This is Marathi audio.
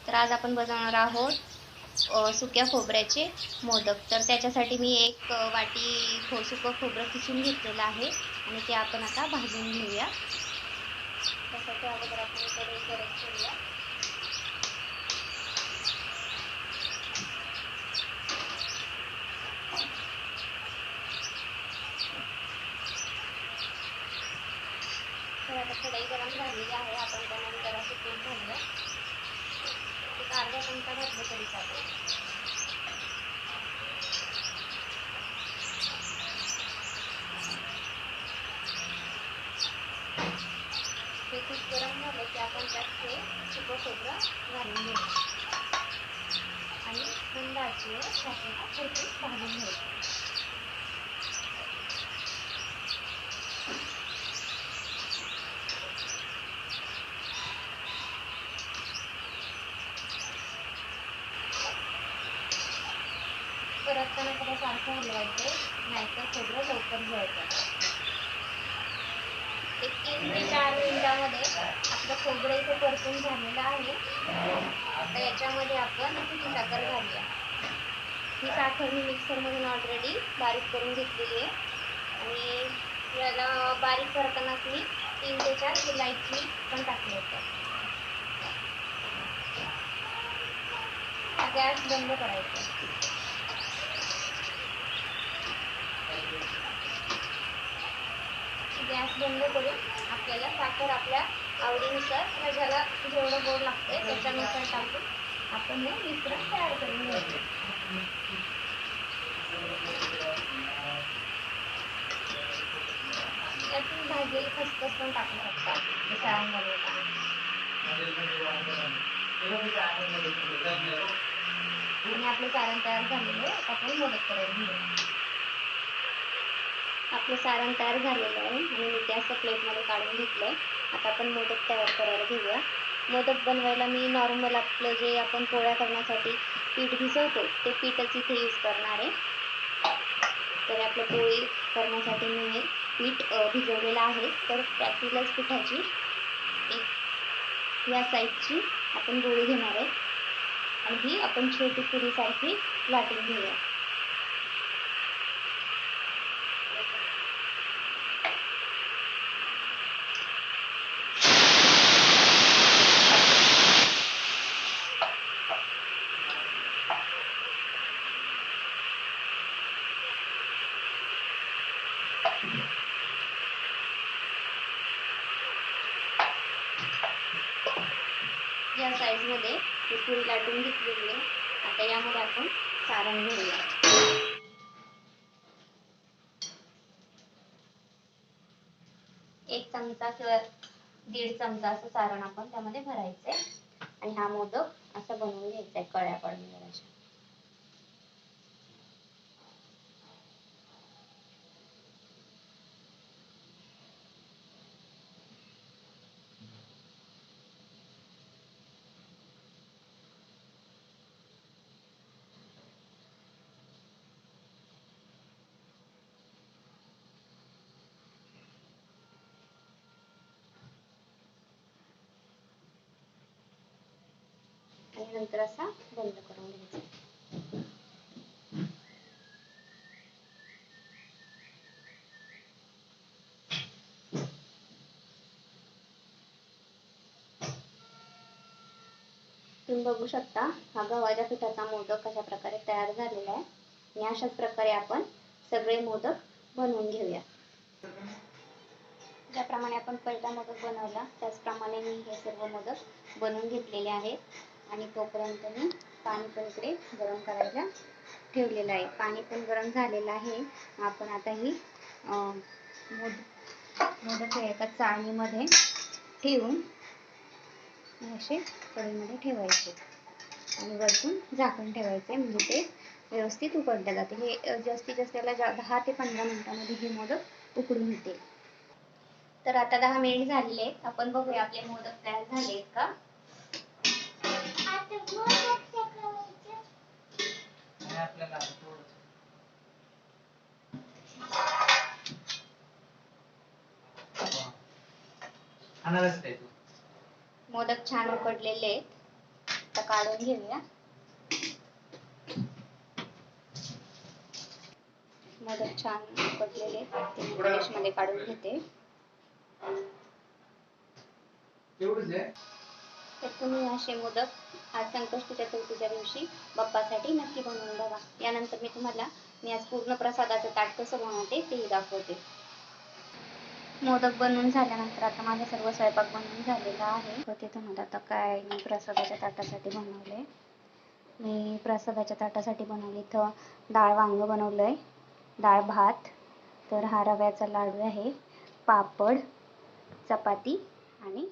तर आज आपण बनवणार आहोत सुक्या खोबऱ्याचे मोदक। तर त्याच्यासाठी मी एक वाटी सुकं खोबरं किसून घेतलेलं आहे आणि ते आपण आता भाजून घेऊया। त्यासाठी अगोदर आपण कढई गरम करूया। तर आता कढई गरम झालेली आहे, आपण त्यामध्ये जरासं तूप घालूया। एक अर्धा चमचा घातलं तरी चालेल। हे तूप गरम झालं की आपण त्यात हे सुकं खोबरं घालून घेऊया आणि मंद आचेवर आपल्याला खरपूस भाजून घ्यायचं। परतताना त्याला सारखं हलवायचं, नाहीतर खोबरं लवकर जळतं। एक 3 ते 4 मिनिटांमध्ये आपलं खोबरं इथे परतून झालेलं आहे। आता याच्यामध्ये आपण पिठी साखर घालूया। ही साखर मी मिक्सरमधून ऑलरेडी बारीक करून घेतलेली आहे आणि याला बारीक करतानाच मी 3 ते 4 इलायची पण टाकली होती। गॅस बंद करायचा। गॅस बंद करून आपल्याला साखर आपल्या आवडीनुसार ज्याला जेवढं गोड लागते त्याच्यानुसार टाकून आपण हे मिश्रण तयार करून घ्यायचं। यातून भाजलेली खसखस पण टाकू शकता सारण बनवताना। आणि आपलं सारण तयार झालेलं आहे, आपण मोदक करायला घेऊया। आपलं सारण तयार झालेलं आहे आणि मी ते असं प्लेटमध्ये काढून घेतलंय। आता आपण मोदक तयार करायला घेऊया। मोदक बनवायला मी नॉर्मल आपलं जे आपण पोळ्या करण्यासाठी पीठ भिजवतो ते पीठच इथे यूज करणार आहे। तर आपलं पोळी करण्यासाठी मी हे पीठ भिजवलेलं आहे। तर त्यातीलच पिठाची एक या साईजची आपण गोळी घेणार आहे आणि ही आपण छोटी पुरीसारखी लाटून घेऊया। या साईजमध्ये ही पुरी लाटून घेतलेली आहे। आता यामध्ये आपण सारण घेऊया। 1 चमचा किंवा 1.5 चमचा असं सारण आपण त्यामध्ये भरायचंय आणि हा मोदक असं बनवून घ्यायचा आहे कळ्या पडून जराशा। आणि नंतर असा बंद करून घ्यायचा। तुम्ही बघू शकता हा गव्हाच्या पिठाचा मोदक कशा प्रकारे तयार झालेला आहे आणि अशाच प्रकारे आपण सगळे मोदक बनवून घेऊया। ज्याप्रमाणे आपण पहिला मोदक बनवला त्याचप्रमाणे मी हे सर्व मोदक बनवून घेतलेले आहेत आणि तोपर्यंत मी पाणी पण इकडे गरम करायला ठेवलेलं आहे। पाणी पण गरम झालेलं आहे। आपण आता ही मोदक एका चाळणीमध्ये ठेवून असे कढईमध्ये ठेवायचे आणि वरतून झाकण ठेवायचे, म्हणजे ते व्यवस्थित उकडले जाते। हे जास्तीत जास्त त्याला 10 ते 15 मिनिटांमध्ये हे मोदक उकडून येतील। तर आता 10 मिनिट झालेले आहेत, आपण बघूया आपले मोदक तयार झाले आहेत का। मोदक छान उकडलेले आहेत। आता काढून घेऊया. मोदक छान उकडलेले ते डिशमध्ये काढून घेते. तर तुम्ही असे मोदक आज संकष्टी चतुर्थीच्या दिवशी बाप्पासाठी नक्की बनवून बघा. यानंतर मी आज पूर्ण प्रसादाचं ताट कसं बनवते तेही दाखवते. मोदक बनवून झाल्यानंतर आता माझा सर्व स्वयंपाक बनवून झालेला आहे. होते तुम्हाला आता काय मी प्रसादाच्या ताटासाठी बनवले. मी प्रसादाच्या ताटासाठी बनवले इथं डाळ वांग बनवलंय, डाळ भात, तर हा रव्याचा लाडू आहे, पापड, चपाती आणि